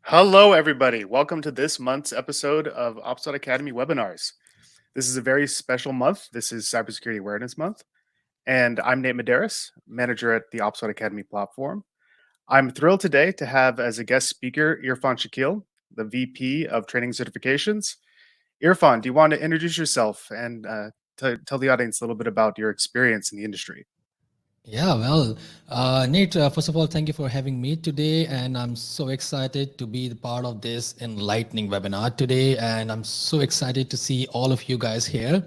Hello, everybody. Welcome to this month's episode of OPSWAT Academy webinars. This is a very special month. This is Cybersecurity Awareness Month, and I'm Nate Medeiros, manager at the OPSWAT Academy platform. I'm thrilled today to have as a guest speaker Irfan Shakil, the VP of Training Certifications. Irfan, do you want to introduce yourself and tell the audience a little bit about your experience in the industry? Nate, first of all, thank you for having me today. And I'm so excited to be the part of this enlightening webinar today. And I'm so excited to see all of you guys here.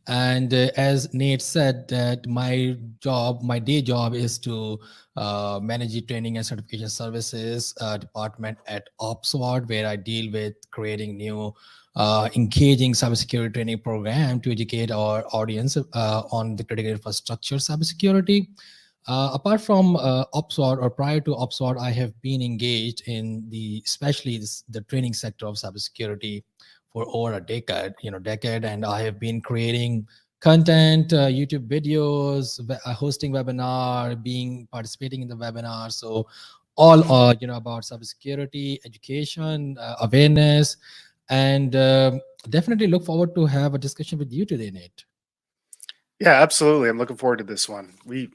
And as Nate said, that my day job is to manage the training and certification services department at OPSWAT, where I deal with creating new engaging cybersecurity training program to educate our audience on the critical infrastructure cybersecurity. Apart from OPSWAT or prior to OPSWAT, I have been engaged in especially the training sector of cybersecurity for over a decade, and I have been creating content, YouTube videos, hosting webinar, being participating in the webinar. So all about cybersecurity, education, awareness, and definitely look forward to have a discussion with you today, Nate. Yeah, absolutely. I'm looking forward to this one. We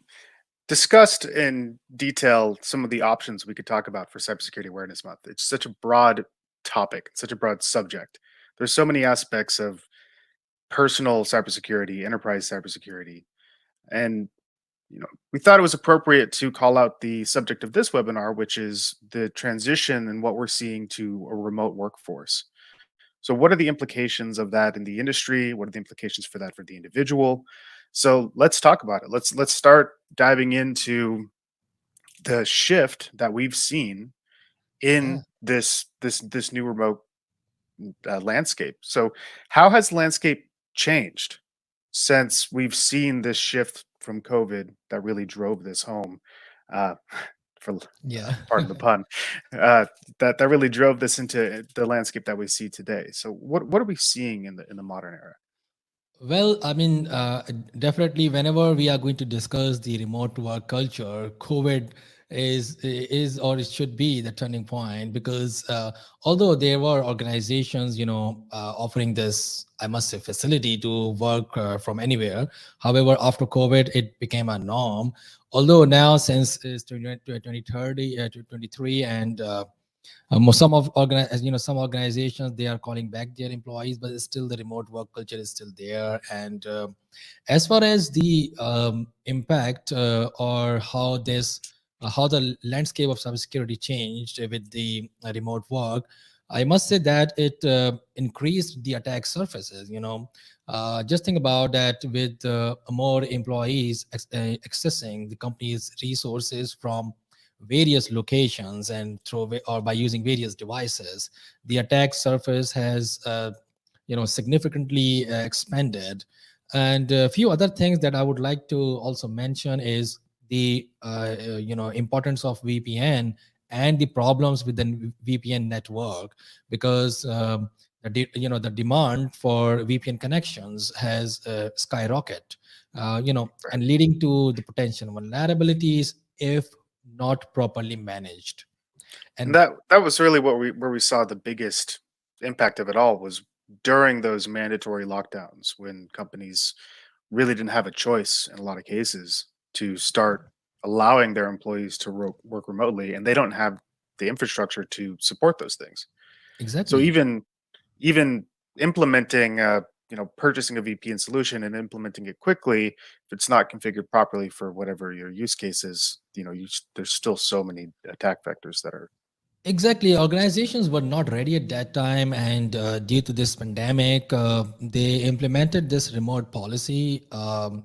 discussed in detail some of the options we could talk about for Cybersecurity Awareness Month. It's such a broad topic, such a broad subject. There's so many aspects of personal cybersecurity, enterprise cybersecurity, and we thought it was appropriate to call out the subject of this webinar, which is the transition and what we're seeing to a remote workforce. So, what are the implications of that in the industry? What are the implications for that for the individual? So, let's talk about it. Let's start diving into the shift that we've seen in Yeah. this new remote landscape. So, how has the landscape changed since we've seen this shift from COVID that really drove this home? Uh, Yeah. pardon the pun, that really drove this into the landscape that we see today. So, what are we seeing in the modern era? Well, I mean, definitely, whenever we are going to discuss the remote work culture, COVID is or it should be the turning point because although there were organizations, offering this, I must say, facility to work from anywhere. However, after COVID, it became a norm. Although now, since it's 2030 to 23, and some organizations they are calling back their employees, but still the remote work culture is still there. And as far as the impact or how the landscape of cybersecurity changed with the remote work, I must say that it increased the attack surfaces. Just think about that with more employees accessing the company's resources from various locations and or by using various devices, the attack surface has significantly expanded. And a few other things that I would like to also mention is the importance of VPN and the problems with the VPN network, because the demand for VPN connections has skyrocketed, Right. and leading to the potential vulnerabilities if not properly managed. And And that was really what we where we saw the biggest impact of it all was during those mandatory lockdowns when companies really didn't have a choice in a lot of cases to start allowing their employees to work remotely, and they don't have the infrastructure to support those things. So exactly. even implementing purchasing a VPN solution and implementing it quickly, if it's not configured properly for whatever your use case is, there's still so many attack vectors that are Exactly. Organizations were not ready at that time. And due to this pandemic, they implemented this remote policy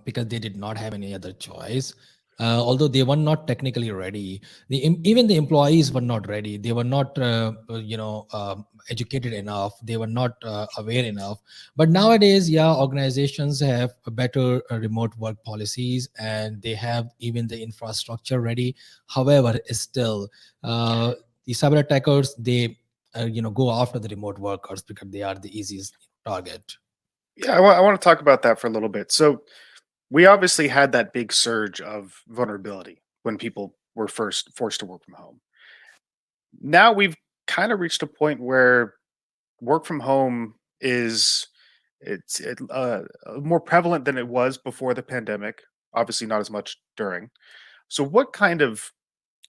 because they did not have any other choice. Although they were not technically ready, even the employees were not ready. They were not, educated enough. They were not aware enough. But nowadays, yeah, organizations have a better remote work policies, and they have even the infrastructure ready. However, still, uh, the cyber attackers they go after the remote workers because they are the easiest target. yeah. I want to talk about that for a little bit. So we obviously had that big surge of vulnerability when people were first forced to work from home. Now we've kind of reached a point where work from home is more prevalent than it was before the pandemic. Obviously, not as much during. So, what kind of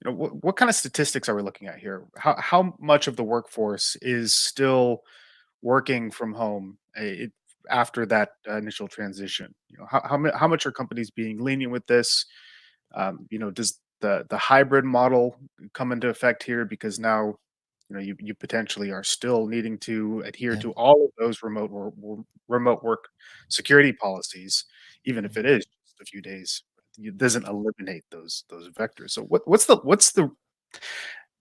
what kind of statistics are we looking at here? How much of the workforce is still working from home after that initial transition? How much are companies being lenient with this? Does the hybrid model come into effect here? Because now, you potentially are still needing to adhere Yeah. to all of those remote work security policies, even if it is just a few days. It doesn't eliminate those vectors. So what's the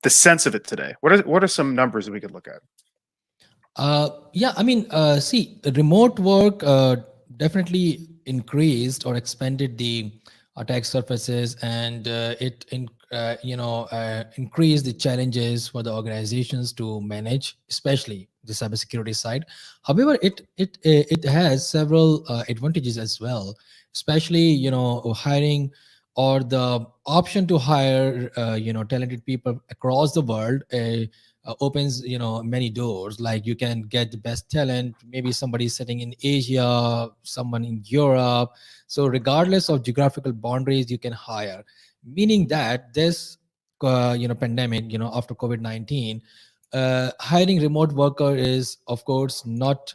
sense of it today? What are some numbers that we could look at? Yeah, I mean, see, remote work definitely increased or expanded the attack surfaces, and increased the challenges for the organizations to manage, especially the cybersecurity side. However, it has several advantages as well, especially hiring or the option to hire talented people across the world. Opens many doors, like you can get the best talent, maybe somebody sitting in Asia, someone in Europe. So regardless of geographical boundaries, you can hire, meaning that this pandemic, after COVID-19, hiring remote worker is of course not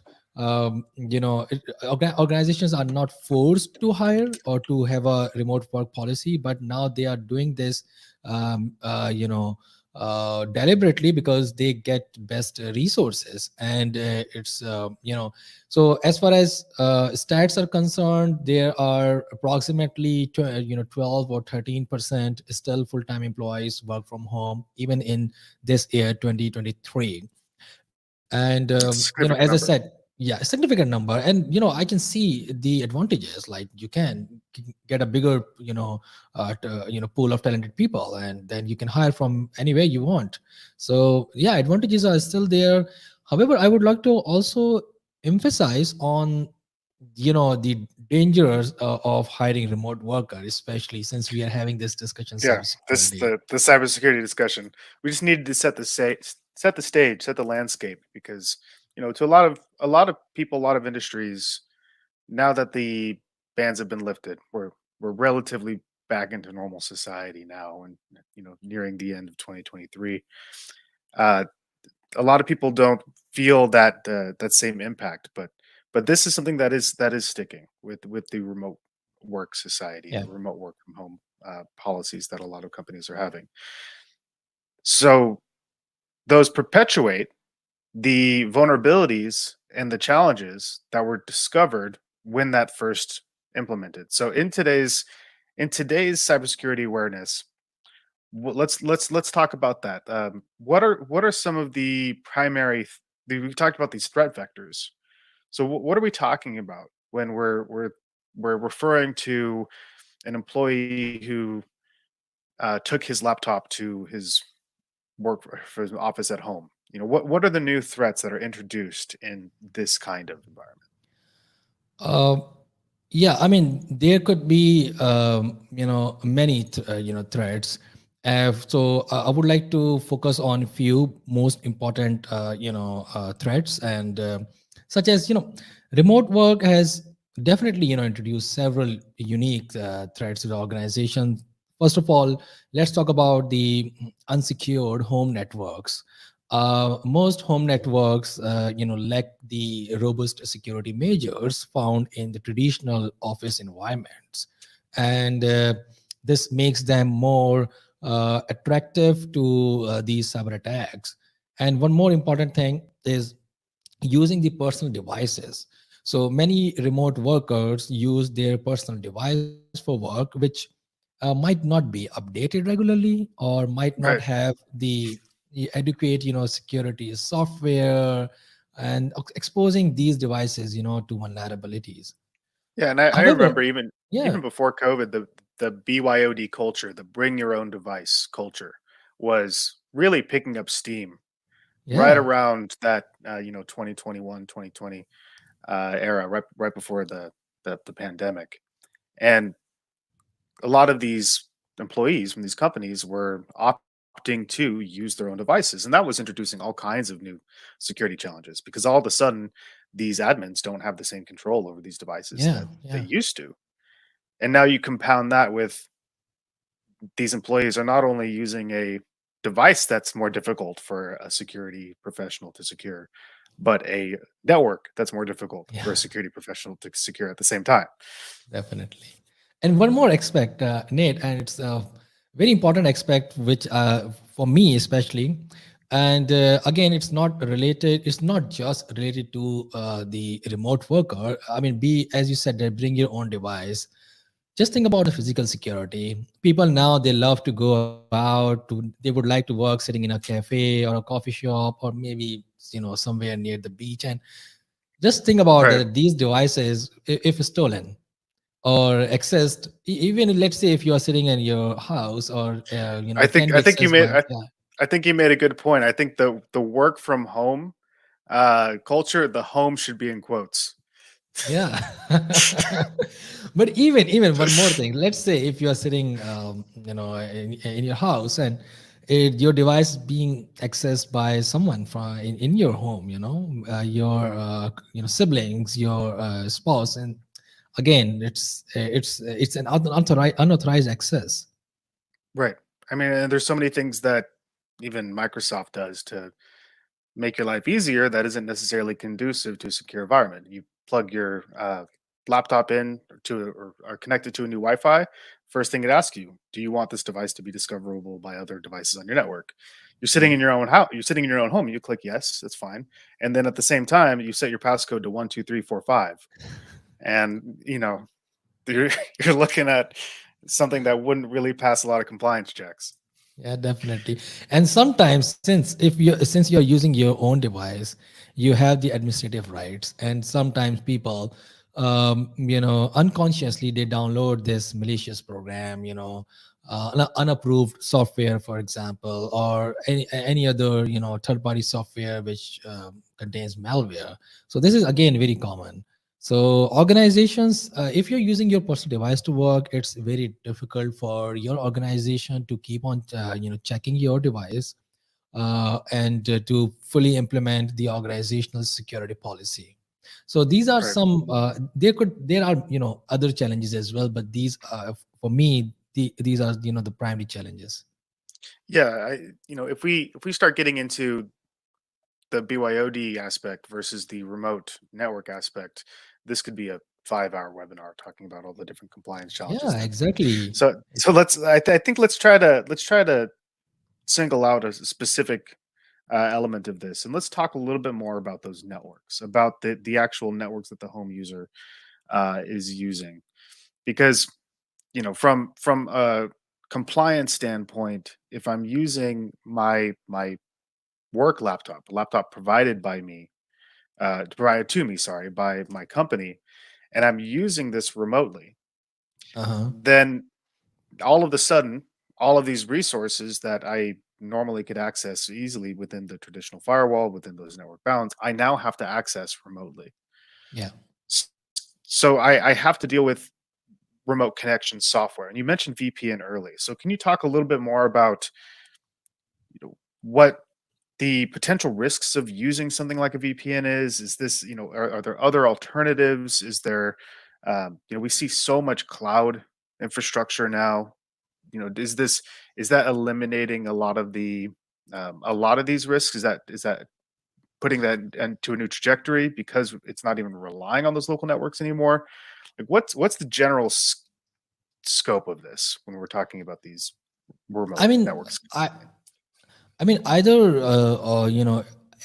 organizations are not forced to hire or to have a remote work policy, but now they are doing this deliberately, because they get best resources. And it's so as far as stats are concerned, there are approximately 12 or 13% still full-time employees work from home even in this year 2023. And It's a as I significant number. said, yeah, a significant number. And I can see the advantages, like you can get a bigger pool of talented people, and then you can hire from anywhere you want. So yeah, advantages are still there. However, I would like to also emphasize on the dangers of hiring remote workers, especially since we are having this discussion Yeah, this cybersecurity. the cybersecurity discussion. We just needed to set the stage, set the landscape, because to a lot of people, a lot of industries, now that the bans have been lifted, we're relatively back into normal society now, and nearing the end of 2023. Uh, a lot of people don't feel that same impact, but this is something that is sticking with the remote work society, Yeah. the remote work from home policies that a lot of companies are having. So those perpetuate the vulnerabilities and the challenges that were discovered when that first implemented. So in today's cybersecurity awareness, let's talk about that. What are some of the primary? We've talked about these threat vectors. So what are we talking about when we're referring to an employee who took his laptop to his work for his office at home? What are the new threats that are introduced in this kind of environment? Uh, yeah, I mean, there could be, many, threads. I would like to focus on few most important, threads, and such as, remote work has definitely, introduced several unique threats to the organization. First of all, let's talk about the unsecured home networks. Most home networks, lack the robust security measures found in the traditional office environments, and this makes them more attractive to these cyber attacks. And one more important thing is using the personal devices. So many remote workers use their personal device for work, which might not be updated regularly, or might not Right. have the adequate, security software, and exposing these devices, to vulnerabilities. Yeah, and I However, remember even yeah, before COVID, the BYOD culture, the bring your own device culture, was really picking up steam right yeah, around that 2021 2020 era, right before the pandemic. And a lot of these employees from these companies were opting to use their own devices. And that was introducing all kinds of new security challenges because all of a sudden, these admins don't have the same control over these devices Yeah, that they yeah, used to. And now you compound that with these employees are not only using a device that's more difficult for a security professional to secure, but a network that's more difficult yeah. for a security professional to secure at the same time. Definitely. And one more aspect, Nate, and it's a very important aspect, which for me especially, and again, it's not related. It's not just related to the remote worker. I mean, be as you said, that bring your own device. Just think about the physical security. People now they love to go out. They would like to work sitting in a cafe or a coffee shop, or maybe somewhere near the beach. And just think about Right. that. These devices, if stolen or accessed, even let's say if you are sitting in your house, or I can think be I think you accessed made by, yeah, I think you made a good point. I think the work from home culture, the home should be in quotes. yeah. But even one more thing, let's say if you are sitting in your house, and your device being accessed by someone from in your home, your siblings, your spouse, and again, it's an unauthorized access. Right. I mean, and there's so many things that even Microsoft does to make your life easier that isn't necessarily conducive to a secure environment. You plug your laptop in to or connect it to a new Wi-Fi. First thing it asks you, do you want this device to be discoverable by other devices on your network? You're sitting Yeah. in your own house. You're sitting in your own home. You click yes, that's fine. And then at the same time, you set your passcode to 12345, and you're you're looking at something that wouldn't really pass a lot of compliance checks. Yeah, definitely. And sometimes, since you're using your own device, you have the administrative rights. And sometimes people, unconsciously they download this malicious program, unapproved software, for example, or any other third-party software which contains malware. So this is again very common. So organizations, if you're using your personal device to work, it's very difficult for your organization to keep on, checking your device, and to fully implement the organizational security policy. So these are Right. some. There are other challenges as well, but these for me these are the primary challenges. Yeah, if we start getting into the BYOD aspect versus the remote network aspect, this could be a 5-hour webinar talking about all the different compliance challenges Yeah, and everything. exactly. So I think let's try to single out a specific element of this, and let's talk a little bit more about those networks, about the actual networks that the home user is using, because from a compliance standpoint, if I'm using my work laptop, a laptop provided by me, provided to me, sorry, by my company, and I'm using this remotely, Uh-huh. then all of a sudden, all of these resources that I normally could access easily within the traditional firewall, within those network bounds, I now have to access remotely. Yeah. S- So I have to deal with remote connection software. And you mentioned VPN early. So can you talk a little bit more about what the potential risks of using something like a VPN is? Is this, are there other alternatives? Is there, we see so much cloud infrastructure now. Is that eliminating a lot of these risks? Is that putting that into a new trajectory because it's not even relying on those local networks anymore? Like, what's the general scope of this when we're talking about these I remote mean, networks? I mean, either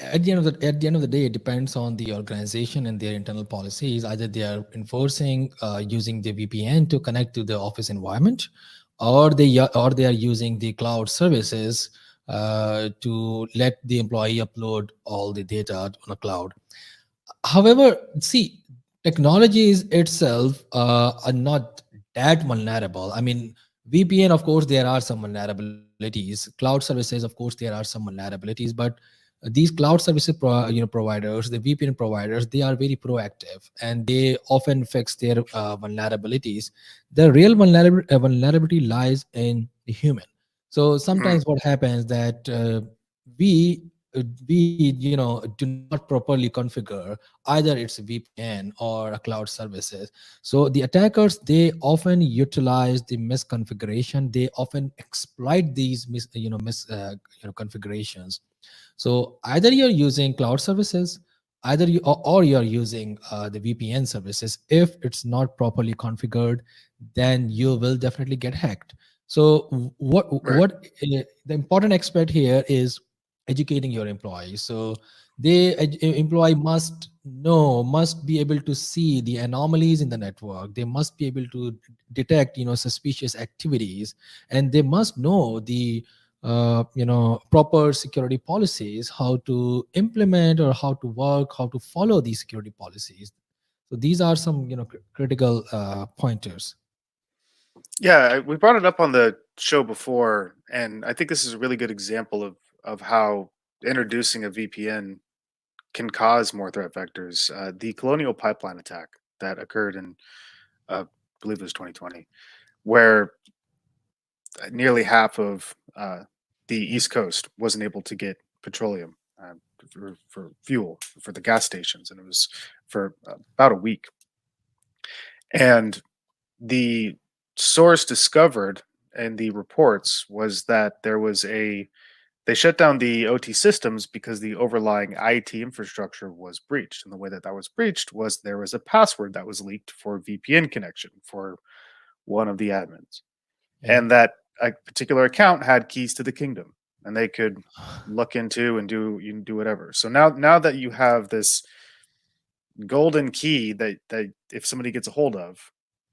at the end of the day, it depends on the organization and their internal policies. Either they are enforcing using the VPN to connect to the office environment, or they are using the cloud services to let the employee upload all the data on a cloud. However, see, technologies itself are not that vulnerable. I mean, VPN, of course, there are some vulnerabilities. Cloud services, of course, there are some vulnerabilities. But these cloud services, providers, the VPN providers, they are very proactive and they often fix their vulnerabilities. The real vulnerability lies in the human. So Mhm. sometimes what happens that we do not properly configure either it's a VPN or a cloud services. So the attackers, they often utilize the misconfiguration. They often exploit these configurations. So either you're using cloud services, either or you're using the VPN services. If it's not properly configured, then you will definitely get hacked. So Right. the important aspect here is educating your employees. So they employee must be able to see the anomalies in the network. They must be able to detect suspicious activities, and they must know the proper security policies, how to implement or how to work, how to follow these security policies. So these are some critical pointers. Yeah, we brought it up on the show before, and I think this is a really good example of how introducing a VPN can cause more threat vectors. The Colonial Pipeline attack that occurred in, I believe it was 2020, where nearly half of the Yeah. East Coast wasn't able to get petroleum for fuel for the gas stations, and it was for about a week. And the source discovered in the reports was that there was a they shut down the OT systems because the overlying IT infrastructure was breached. And the way that that was breached was there was a password that was leaked for VPN connection for one of the admins. Yeah. And that a particular account had keys to the kingdom and they could look into and do you can do whatever. So now that you have this golden key that if somebody gets a hold of,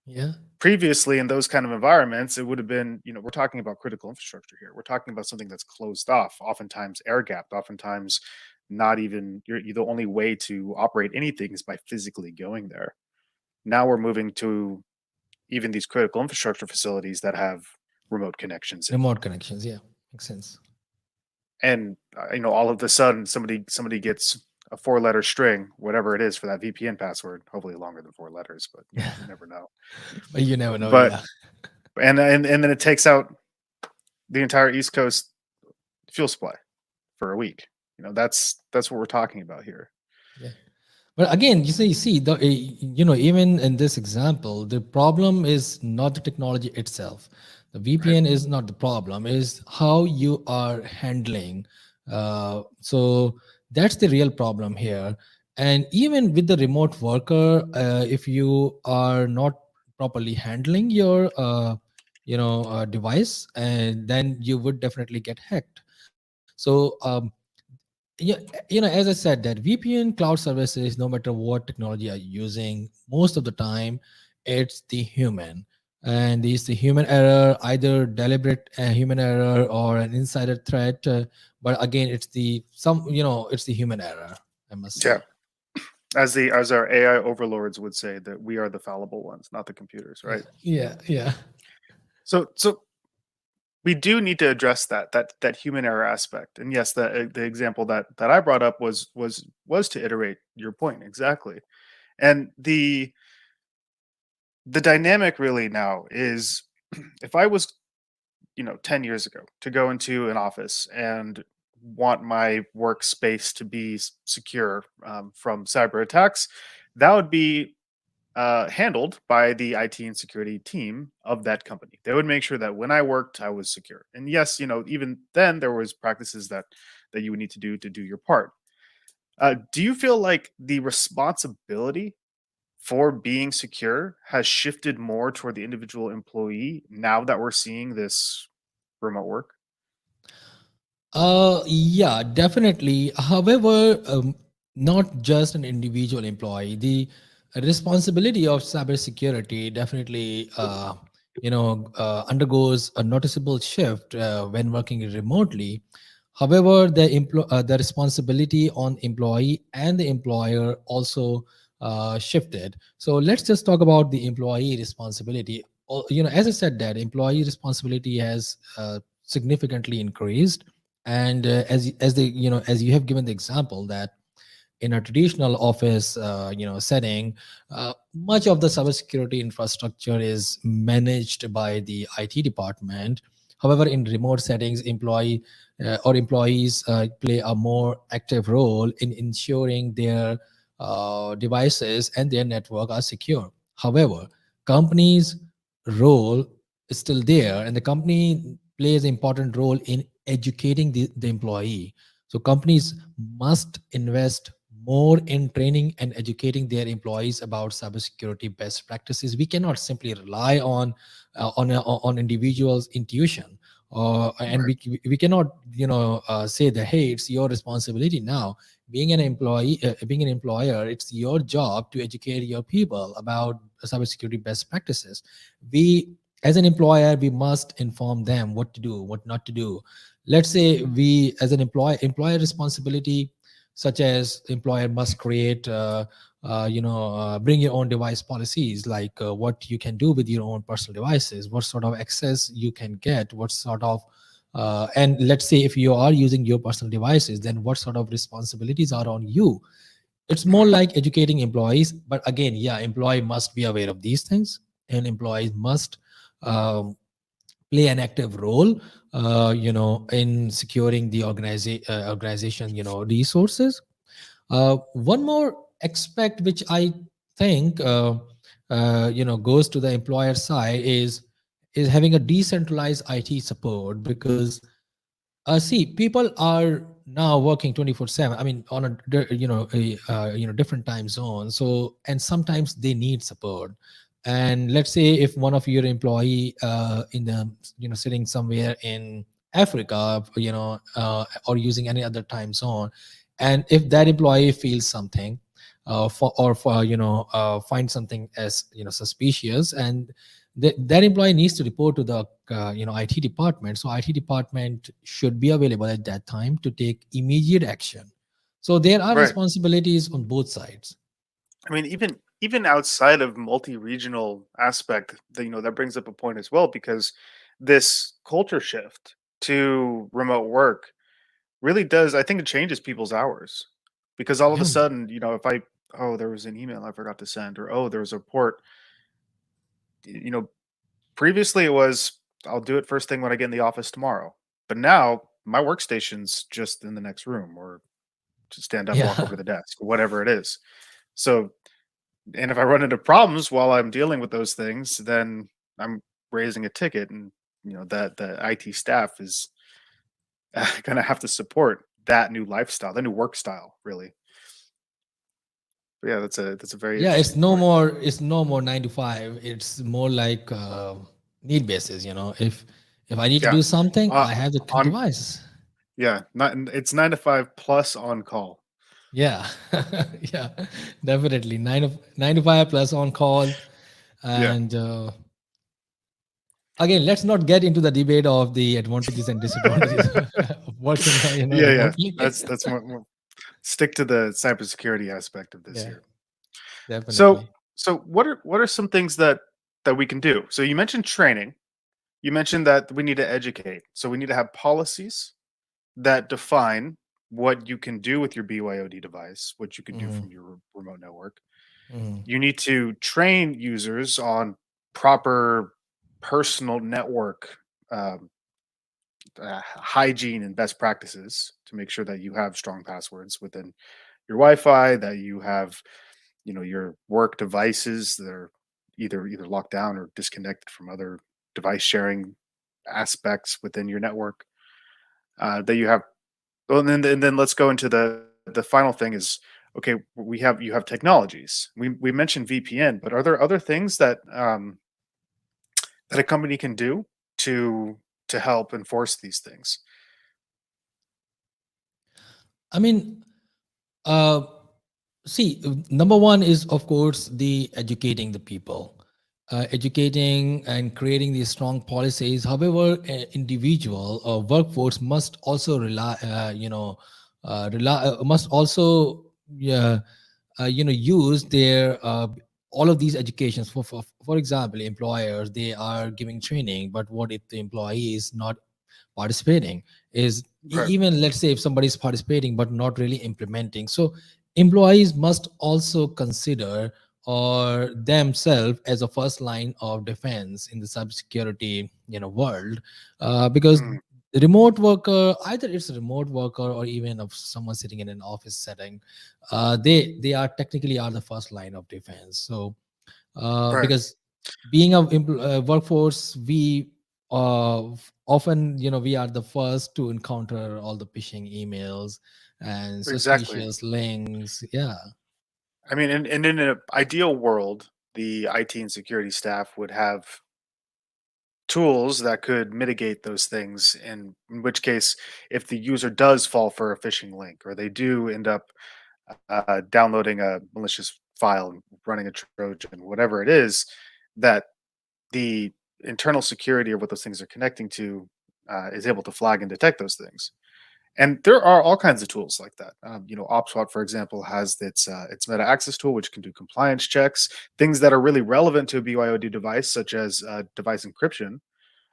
Yeah. previously in those kind of environments it would have been, we're talking about critical infrastructure here, we're talking about something that's closed off, oftentimes air gapped, oftentimes not even you're the only way to operate anything is by physically going there. Now we're moving to even these critical infrastructure facilities that have remote connections in, Remote connections. Yeah. Makes sense. and all of a sudden somebody gets a four-letter string, whatever it is, for that VPN password, hopefully longer than four letters, but Yeah. you never know. But you never know. But Yeah. and then it takes out the entire East Coast fuel supply for a week. That's what we're talking about here. Yeah. But again, you see, even in this example, the problem is not the technology itself. The Right. VPN is not the problem; is how you are handling. So that's the real problem here. And even with the remote worker, if you are not properly handling your, device, and then you would definitely get hacked. So yeah, as I said, that VPN cloud services, no matter what technology are using, most of the time it's the human, and it's the human error, either deliberate human error or an insider threat. But again, it's the human error, I must Yeah. say. As our AI overlords would say, that we are the fallible ones, not the computers, Yeah, right? yeah, yeah, So we do need to address that human error aspect. And yes, the example that I brought up was to iterate your point exactly. And the dynamic really now is if I was 10 years ago to go into an office and want my workspace to be secure from cyber attacks, that would be handled by the IT and security team of that company. They would make sure that when I worked, I was secure. And yes, even then there was practices that you would need to do your part. Do you feel like the responsibility for being secure has shifted more toward the individual employee now that we're seeing this remote work? Yeah, definitely. However, not just an individual employee. The responsibility of cybersecurity definitely, undergoes a noticeable shift when working remotely. However, the responsibility on employee and the employer also shifted. So let's just talk about the employee responsibility. As I said, that employee responsibility has significantly increased, and as you have given the example that in a traditional office setting, much of the cybersecurity infrastructure is managed by the IT department, However, in remote settings, employees play a more active role in ensuring their devices and their network are secure. However, companies' role is still there, and the company plays an important role in educating the employee. So companies must invest more in training and educating their employees about cybersecurity best practices. We cannot simply rely on individuals' intuition, and Right. we cannot say that, hey, it's your responsibility now. Being an employer, it's your job to educate your people about cybersecurity best practices. We, as an employer, we must inform them what to do, what not to do. Let's say we, as an employer responsibility, such as employer must create bring your own device policies, like what you can do with your own personal devices, what sort of access you can get, what sort of and let's say if you are using your personal devices, then what sort of responsibilities are on you. It's more Mhm. like educating employees, but again, yeah, employee must be aware of these things, and employees must um, play an active role in securing the organization resources. One more aspect which I think goes to the employer side is having a decentralized IT support, because see, people are now working 24/7. I mean, on different time zones. So, and sometimes they need support. And let's say if one of your employee in the sitting somewhere in Africa, or using any other time zone, and if that employee feels something, for find something as suspicious, and that employee needs to report to the IT department. So IT department should be available at that time to take immediate action. So there are Right. responsibilities on both sides. I mean, even outside of multi-regional aspect, that that brings up a point as well, because this culture shift to remote work really does, I think it changes people's hours. Because all of a Yeah, sudden, if I, oh, there was an email I forgot to send, or oh, there was a report, you know, previously it was, I'll do it first thing when I get in the office tomorrow. But now my workstation's just in the next room, or to stand up, walk yeah, over the desk, whatever it is. So, and if I run into problems while I'm dealing with those things, then I'm raising a ticket, and that the IT staff is going to have to support that new lifestyle, the new work style, really. But yeah, that's a very yeah. It's interesting no point. more. It's no more 9 to 5. It's more like need basis. If I need to Yeah, do something, uh, I have the on device. yeah, not it's 9 to 5 plus on call. Yeah, yeah, definitely 9 to 5 plus on call. Yeah, And again, let's not get into the debate of the advantages and disadvantages of working yeah. remotely. That's more, stick to the cybersecurity aspect of this Yeah, here. So definitely. what are some things that we can do? So you mentioned training. You mentioned that we need to educate. So we need to have policies that define what you can do with your BYOD device, what you can do Hmm. from your remote network. Hmm. You need to train users on proper personal network um, hygiene and best practices to make sure that you have strong passwords within your Wi-Fi, that you have your work devices that are either locked down or disconnected from other device sharing aspects within your network. That you have, well, and then let's go into the final thing is, okay, you have technologies. We mentioned VPN, but are there other things that a company can do to help enforce these things? I mean, uh, see, number one is, of course, the educating the people, educating and creating these strong policies. However, individual or workforce must also must also, yeah, use their all of these educations. For example, employers, they are giving training, but what if the employee is not participating, is Right. even let's say if somebody is participating but not really implementing. So employees must also consider or themselves as a first line of defense in the cybersecurity world, because Mm, the remote worker, either it's a remote worker or even of someone sitting in an office setting, they are technically are the first line of defense. So right. because being a workforce, we often we are the first to encounter all the phishing emails and Exactly. suspicious links. Yeah, I mean, and in an ideal world, the IT and security staff would have tools that could mitigate those things. In which case, if the user does fall for a phishing link or they do end up downloading a malicious file, running a Trojan, whatever it is, that the internal security of what those things are connecting to is able to flag and detect those things. And there are all kinds of tools like that. OPSWAT, for example, has its Meta Access tool, which can do compliance checks, things that are really relevant to a BYOD device, such as device encryption.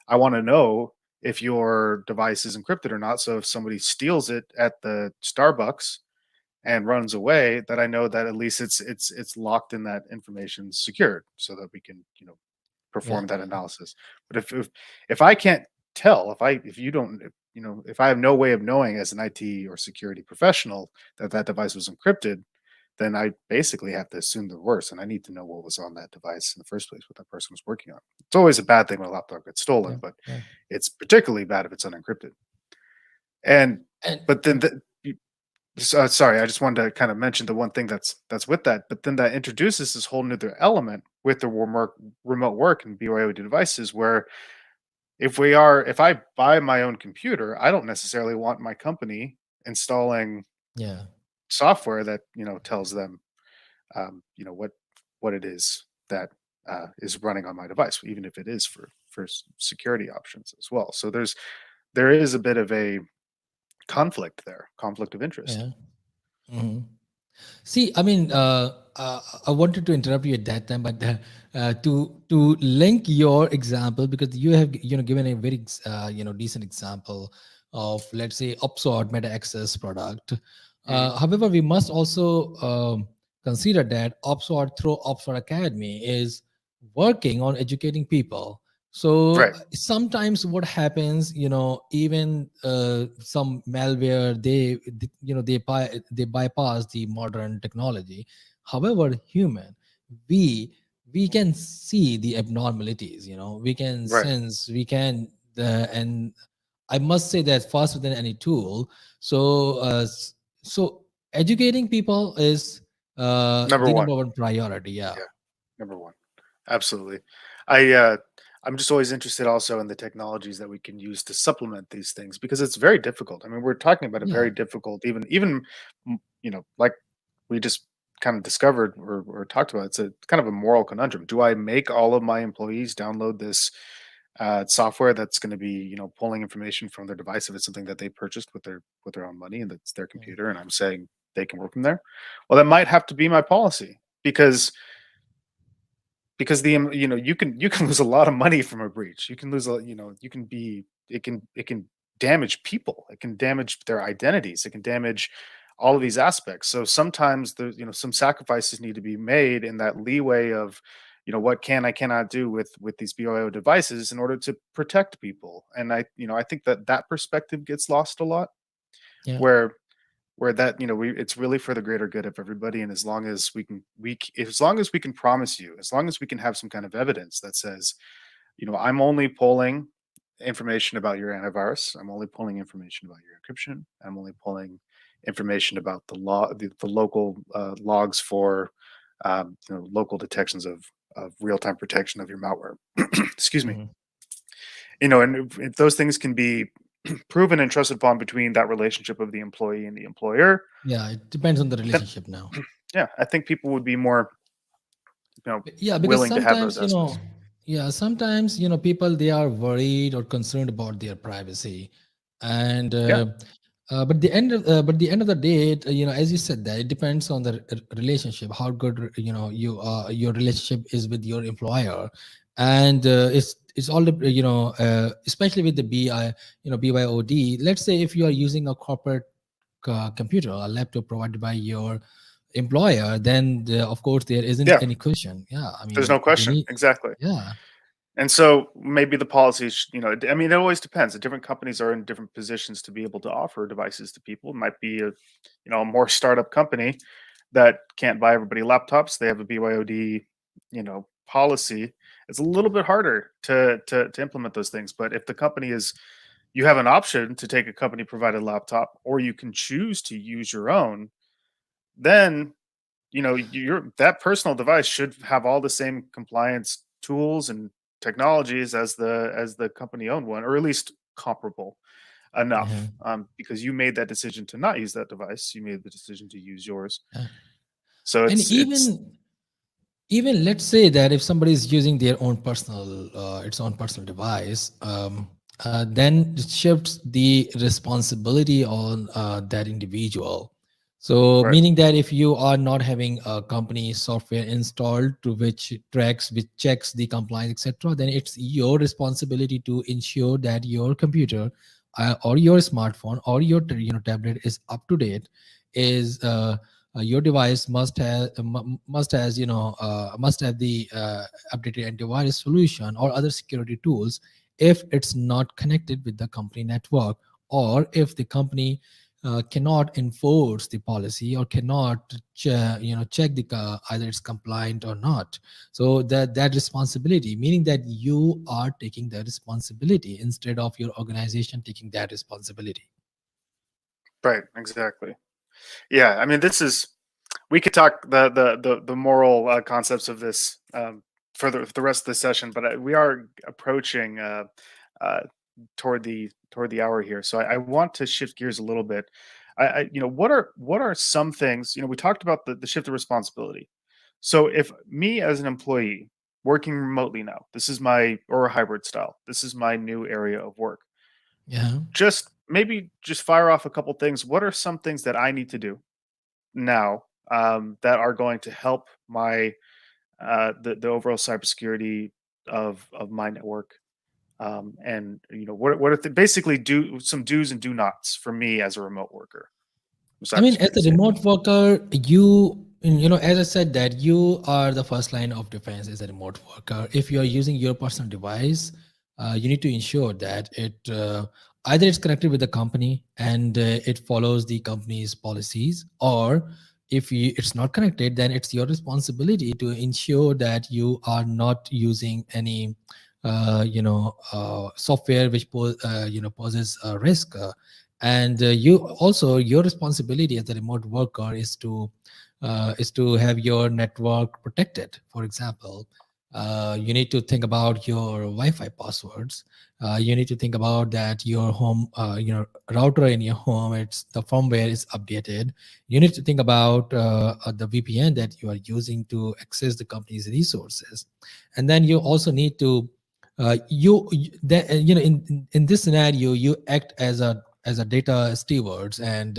I want to know if your device is encrypted or not. So if somebody steals it at the Starbucks and runs away, that I know that at least it's locked in that information secured, so that we can yeah, perform that analysis. But if I can't tell, if you don't, if I have no way of knowing as an IT or security professional that that device was encrypted, then I basically have to assume the worst, and I need to know what was on that device in the first place, what that person was working on. It's always a bad thing when a laptop gets stolen, yeah, but yeah. it's particularly bad if it's unencrypted. And And but then sorry, I just wanted to kind of mention the one thing that's with that, but then that introduces this whole new element with the remote work and BYOD devices, where if I buy my own computer, I don't necessarily want my company installing yeah, software that tells them what it is that is running on my device, even if it is for security options as well. So there is a bit of a conflict there, conflict of interest. yeah. Mhm. See, I mean, I wanted to interrupt you at that time, but to link your example, because you have given a very decent example of, let's say, upsort meta access product. Mhm. However, we must also consider that upsort through upsort academy is working on educating people. So Right, sometimes what happens, even some malware, they bypass the modern technology. However, human, we we can see the abnormalities. We can right. sense, we can, and I must say that faster than any tool. So so educating people is Number the one. number one priority. Yeah, Yeah, number one. Absolutely. I'm just always interested also in the technologies that we can use to supplement these things, because it's very difficult. I mean, we're talking about a yeah, very difficult, even like we just kind of discovered or talked about. It's a kind of a moral conundrum. Do I make all of my employees download this software that's going to be pulling information from their device if it's something that they purchased with their own money and that's their yeah, computer, and I'm saying they can work from there? Well, that might have to be my policy, because you can lose a lot of money from a breach. You can lose a you can be it can damage people. It can damage their identities. It can damage all of these aspects. So sometimes there's some sacrifices need to be made in that leeway of what I cannot do with these BIO devices in order to protect people. And I think that that perspective gets lost a lot, yeah, where that it's really for the greater good of everybody. And as long as as long as we can promise you, as long as we can have some kind of evidence that says, I'm only pulling information about your antivirus, I'm only pulling information about your encryption, I'm only pulling information about the local logs for local detections of real-time protection of your malware. Excuse me. mhm. And if those things can be proven and trusted upon between that relationship of the employee and the employer, Yeah, it depends on the then relationship now. yeah, I think people would be more, Yeah, because willing to have those sometimes, aspects. yeah, sometimes, people, they are worried or concerned about their privacy. And, Yeah, but the end of the day, as you said, that it depends on the relationship, how good, your relationship is with your employer. And it's all, especially with the BYOD. Let's say if you are using a corporate computer, a laptop provided by your employer, then of course there isn't Yeah, any question. Yeah, I there's mean no they question. need. Exactly. Yeah. And so maybe the policies, I mean, it always depends. The different companies are in different positions to be able to offer devices to people. It might be a more startup company that can't buy everybody laptops. They have a BYOD, policy. It's a little bit harder to implement those things. But if the company is, you have an option to take a company provided laptop, or you can choose to use your own, then your that personal device should have all the same compliance tools and technologies as the company owned one, or at least comparable Yeah. enough, because you made that decision to not use that device. You made the decision to use yours. Yeah. So And it's even let's say that if somebody is using their own personal its own personal device, then it shifts the responsibility on that individual. So right. meaning that if you are not having a company software installed to which checks the compliance, etc., then it's your responsibility to ensure that your computer or your smartphone or your tablet is up to date, is your device must have the updated antivirus solution or other security tools. If it's not connected with the company network, or if the company cannot enforce the policy or cannot check the either it's compliant or not. So that responsibility, meaning that you are taking the responsibility instead of your organization taking that responsibility. Right, exactly. Yeah, I mean, this is, we could talk the moral concepts of this, for the rest of the session, but we are approaching uh, toward the hour here. So I want to shift gears a little bit. What are some things, we talked about the shift of responsibility. So if me as an employee working remotely now, this is my, or a hybrid style, this is my new area of work. Yeah. Just maybe just fire off a couple things. What are some things that I need to do now, that are going to help my the overall cybersecurity of my network, and what are basically do some do's and do nots for me as a remote worker from a I mean, as cybersecurity a remote standpoint. worker, as I said, that you are the first line of defense as a remote worker. If you are using your personal device, you need to ensure that it either it's connected with the company and it follows the company's policies, or if it's not connected, then it's your responsibility to ensure that you are not using any software which poses a risk. And you also, your responsibility as a remote worker is to have your network protected. For example, you need to think about your Wi-Fi passwords. You need to think about that your home router in your home, it's the firmware is updated. You need to think about the VPN that you are using to access the company's resources. And then you also need to in this scenario, you act as a data stewards, and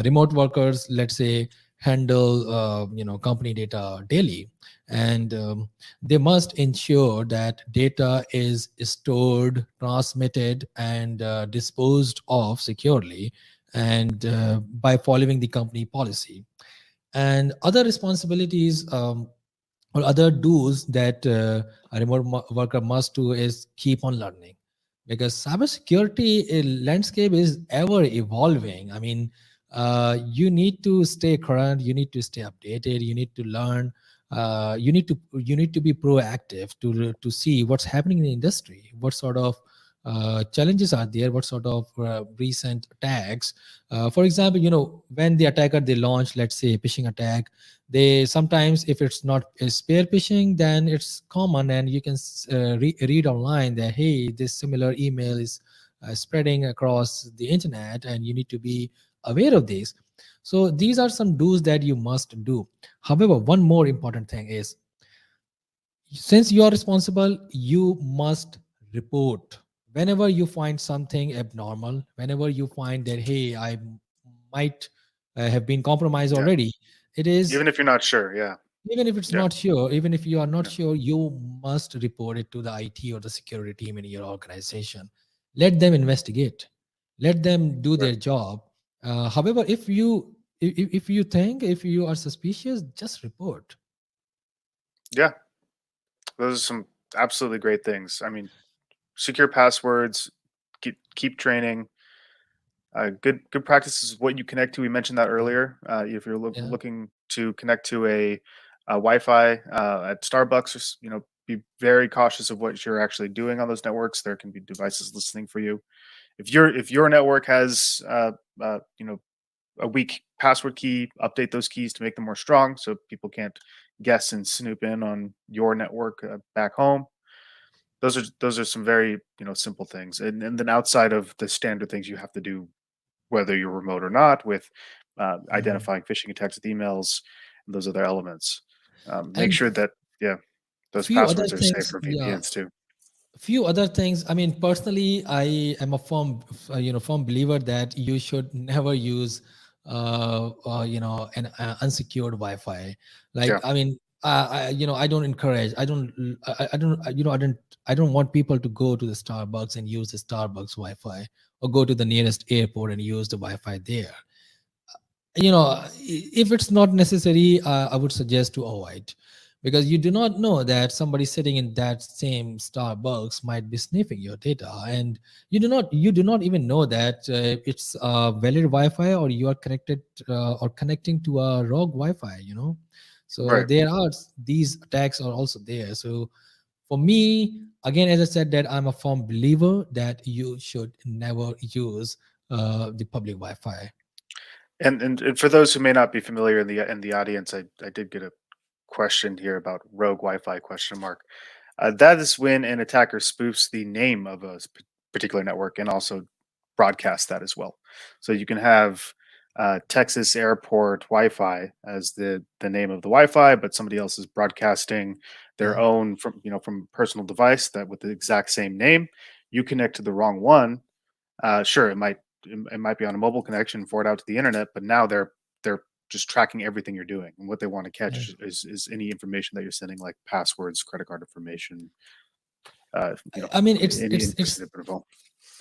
remote workers, let's say, handle company data daily. And they must ensure that data is stored, transmitted, and disposed of securely, and by following the company policy. And other responsibilities, or other do's that a remote worker must do, is keep on learning, because cybersecurity landscape is ever evolving. I mean, you need to stay current, you need to stay updated, you need to learn, you need to be proactive to see what's happening in the industry, what sort of challenges are there, what sort of recent attacks. For example, when the attacker, they launch, let's say, a phishing attack, they sometimes, if it's not a spear phishing, then it's common, and you can read online that, hey, this similar email is spreading across the internet, and you need to be aware of this. So these are some do's that you must do. However, one more important thing is, since you are responsible, you must report whenever you find something abnormal, whenever you find that, hey, I might have been compromised Yeah, already. It is, even if you're not sure. Yeah, even if it's yeah, not sure, even if you are not yeah, sure, you must report it to the IT or the security team in your organization. Let them investigate, let them do right. their job. However, if you If you think, if you are suspicious, just report. Yeah, those are some absolutely great things. I mean, secure passwords, keep training. Good practices. What you connect to. We mentioned that Yeah, earlier. If you're yeah, looking to connect to a Wi-Fi at Starbucks, be very cautious of what you're actually doing on those networks. There can be devices listening for you. If your network has a weak password key, update those keys to make them more strong, so people can't guess and snoop in on your network back home. Those are some very simple things, and then outside of the standard things you have to do, whether you're remote or not, with mhm. identifying phishing attacks with emails and those other elements. Make And sure that, yeah, those few other passwords are safe things. for Yeah, VPNs too. few other things. I mean, personally, I am a firm believer that you should never use an unsecured Wi-Fi. Like, Yeah, I mean, I don't encourage, I don't I don't want people to go to the Starbucks and use the Starbucks Wi-Fi, or go to the nearest airport and use the Wi-Fi there. If it's not necessary, I would suggest to avoid, because you do not know that somebody sitting in that same Starbucks might be sniffing your data, and you do not even know that it's a valid Wi-Fi, or you are connected or connecting to a rogue Wi-Fi. So right. there are these attacks are also there. So for me, again, as I said, that I'm a firm believer that you should never use the public Wi-Fi. And for those who may not be familiar in the audience, I did get a question here about rogue Wi-Fi question mark. That is when an attacker spoofs the name of a particular network and also broadcasts that as well. So you can have Texas Airport Wi-Fi as the name of the Wi-Fi, but somebody else is broadcasting their Yeah. own from personal device that with the exact same name. You connect to the wrong one. Sure, it might be on a mobile connection, forward out to the internet, but now they're just tracking everything you're doing, and what they want to Yeah. catch is any information that you're sending, like passwords, credit card information, uh, you know, I mean, it's any it's it's sensitive info.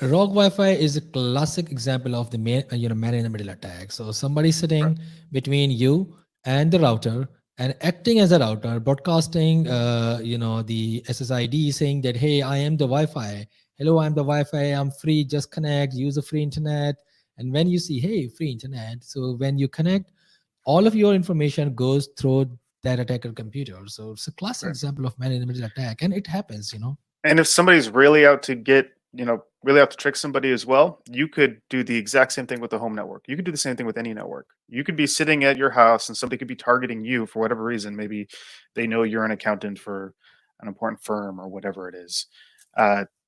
rogue Wi-Fi is a classic example of the man in the middle attack. So somebody Right, sitting between you and the router and acting as a router, broadcasting, the SSID, saying that, hey, I am the Wi-Fi. Hello, I'm the Wi-Fi. I'm free. Just connect. Use the free internet. And when you see, hey, free internet, so when you connect, all of your information goes through that attacker computer. So it's a classic right. example of man in the middle attack, and it happens. And if somebody's really out to really out to trick somebody as well, you could do the exact same thing with the home network. You could do the same thing with any network. You could be sitting at your house and somebody could be targeting you for whatever reason. Maybe they know you're an accountant for an important firm or whatever it is.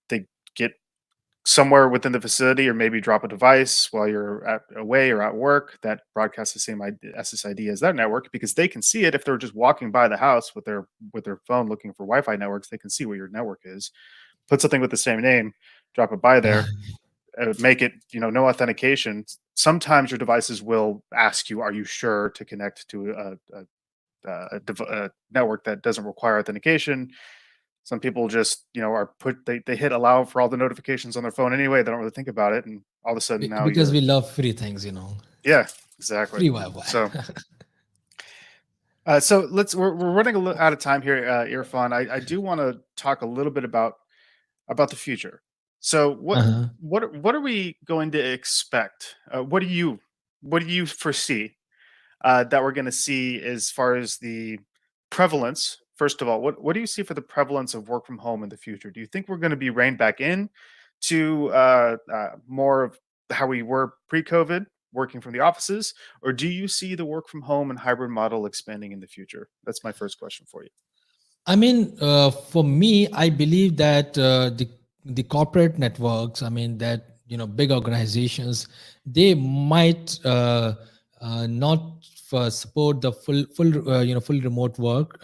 They get somewhere within the facility or maybe drop a device while you're away or at work that broadcasts the same SSID as that network, because they can see it. If they're just walking by the house with their phone looking for Wi-Fi networks, they can see what your network is. Put something with the same name, drop it by Yeah. there, make it no authentication. Sometimes your devices will ask you, "Are you sure to connect to a network that doesn't require authentication?" Some people just, they hit allow for all the notifications on their phone anyway. They don't really think about it, and all of a sudden now Because you're, we love free things. yeah, exactly. Free Wi-Fi. So, we're running out of time here, Irfan. I do want to talk a little bit about the future. So, Uh-huh. what are we going to expect? What do you foresee that we're going to see as far as the prevalence? First of all, what do you see for the prevalence of work from home in the future? Do you think we're going to be reined back in to more of how we were pre-COVID, working from the offices, or do you see the work from home and hybrid model expanding in the future? That's my first question for you. I mean, for me, I believe that the corporate networks, I mean, that big organizations, they might not support the full remote work.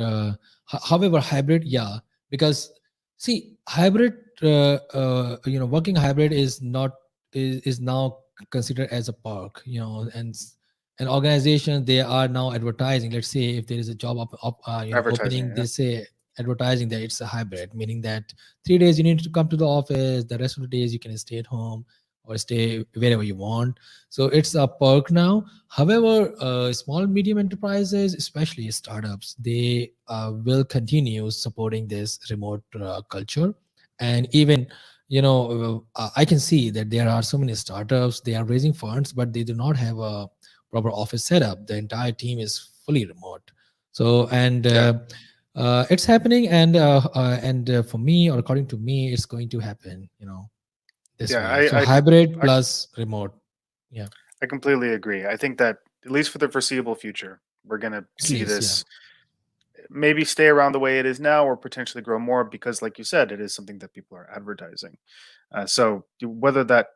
However, hybrid, yeah, because see, hybrid, working hybrid is now considered as a perk. And organizations, they are now advertising. Let's say if there is a job Advertising, opening, yeah. they say advertising that it's a hybrid, meaning that 3 days you need to come to the office, the rest of the days you can stay at home. or stay wherever you want. So it's a perk now. However, small medium enterprises, especially startups, they will continue supporting this remote culture. And even, I can see that there are so many startups, they are raising funds, but they do not have a proper office setup. The entire team is fully remote. So, and Yeah. it's happening, and for me, or according to me, it's going to happen, this Yeah. way. So hybrid I plus remote. Yeah, I completely agree. I think that at least for the foreseeable future, we're going to at see least, yeah. this maybe stay around the way it is now or potentially grow more because, like you said, it is something that people are advertising. Whether that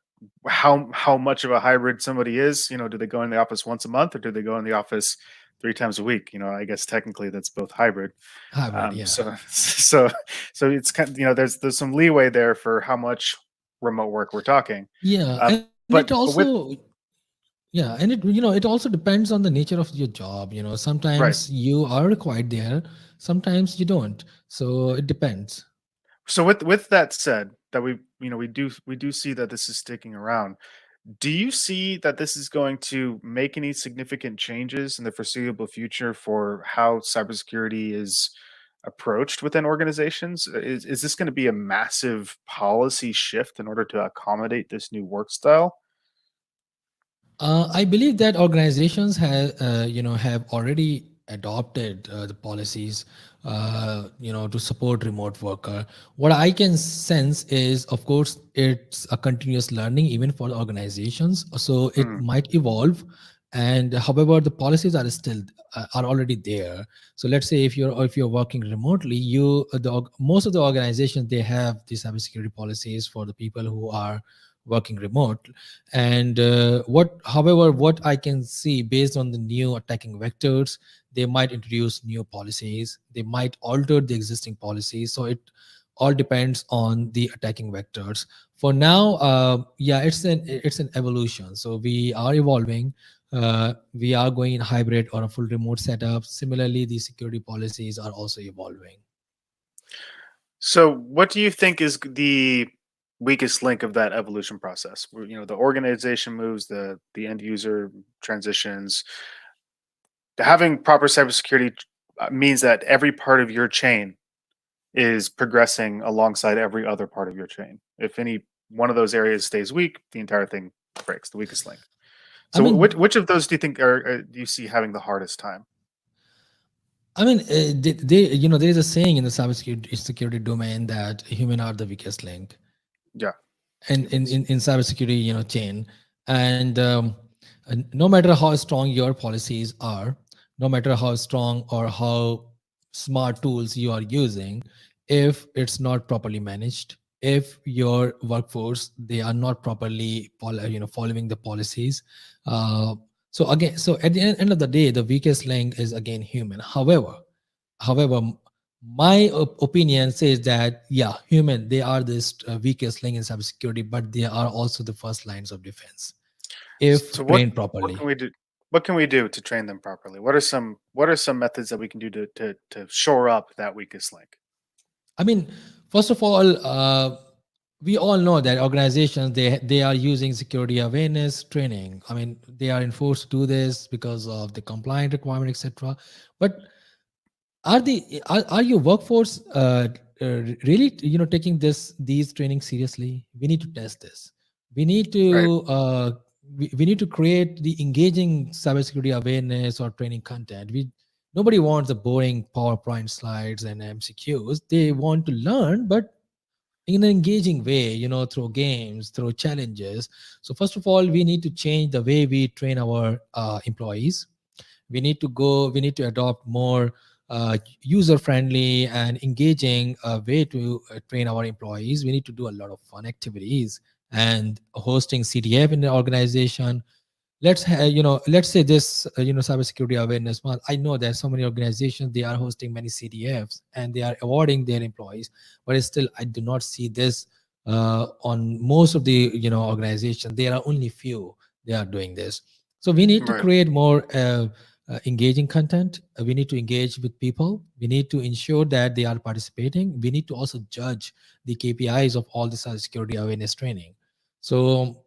how much of a hybrid somebody is, do they go in the office once a month or do they go in the office 3 times a week? I guess technically that's both hybrid. Hybrid, Um, yeah. so so so it's kind of, there's some leeway there for how much remote work we're talking. Yeah, Uh, and it but also, with yeah, and it also depends on the nature of your job. right. Sometimes you are required there, sometimes you don't. So it depends. So with that said, that we do see that this is sticking around. Do you see that this is going to make any significant changes in the foreseeable future for how cybersecurity is approached within organizations? Is this going to be a massive policy shift in order to accommodate this new work style? I believe that organizations have already adopted the policies, to support remote worker. What I can sense is, of course, it's a continuous learning even for the organizations. So it Mm, might evolve, and however, the policies are still are already there. So let's say if you're working remotely, most of the organizations, they have these cybersecurity policies for the people who are working remote. And what I can see, based on the new attacking vectors, they might introduce new policies, they might alter the existing policies. So it all depends on the attacking vectors. For now, yeah, it's an evolution. So we are evolving. We are going in hybrid or a full remote setup. Similarly, the security policies are also evolving. So, what do you think is the weakest link of that evolution process? Where, the organization moves, the end user transitions. Having proper cybersecurity means that every part of your chain is progressing alongside every other part of your chain. If any one of those areas stays weak, the entire thing breaks. The weakest link. I So, mean, which of those do you think do you see having the hardest time? there is a saying in the cybersecurity domain that human are the weakest link, Yeah, and humans. in cybersecurity chain. And no matter how strong your policies are, no matter how strong or how smart tools you are using, if it's not properly managed, if your workforce, they are not properly following the policies, uh, so at the end of the day, the weakest link is again human. However, my opinion says that, yeah, human, they are this weakest link in cybersecurity, but they are also the first lines of defense if So, what trained what can properly. we do? What can we do to train them properly? What are some methods that we can do to shore up that weakest link? I mean, first of all, we all know that organizations, they are using security awareness training. I mean, they are enforced to do this because of the compliant requirement, etc. But are your workforce really taking these trainings seriously? We need to test this. We need Right. to we need to create the engaging cybersecurity awareness or training content. Nobody wants the boring PowerPoint slides and MCQs. They want to learn, but in an engaging way, through games, through challenges. So first of all, we need to change the way we train our employees. We need to adopt more user friendly and engaging way to train our employees. We need to do a lot of fun activities and hosting CDF in the organization. Let's say this cybersecurity awareness month. I know that so many organizations, they are hosting many CDFs and they are awarding their employees, but still I do not see this on most of the organizations. There are only few they are doing this. So we need to Right. create more engaging content. We need to engage with people. We need to ensure that they are participating. We need to also judge the KPIs of all the cybersecurity awareness training. So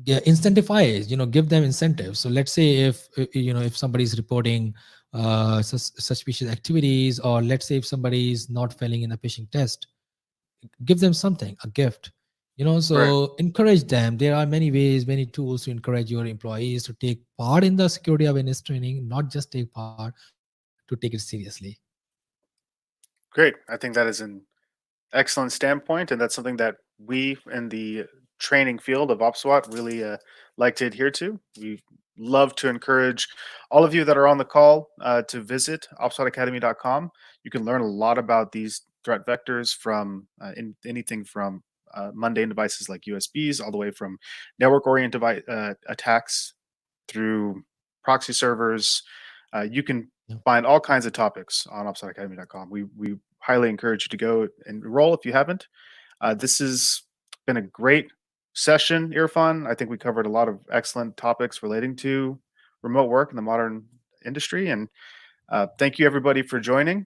yeah, incentivize, give them incentives. So let's say if if somebody is reporting suspicious activities, or let's say if somebody is not failing in a phishing test, give them something, a gift. Right. So encourage them. There are many ways, many tools to encourage your employees to take part in the security awareness training, not just take part, to take it seriously. Great. I think that is an excellent standpoint, and that's something that we in the training field of OPSWAT really like to adhere to. We love to encourage all of you that are on the call to visit OPSWATacademy.com. You can learn a lot about these threat vectors from anything from mundane devices like USBs, all the way from network-oriented attacks through proxy servers. You can Yeah. find all kinds of topics on OPSWATacademy.com. We highly encourage you to go and enroll if you haven't. This has been a great session, Irfan. I think we covered a lot of excellent topics relating to remote work in the modern industry. And thank you, everybody, for joining.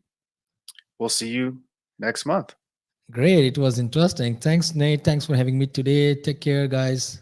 We'll see you next month. Great. It was interesting. Thanks, Nate. Thanks for having me today. Take care, guys.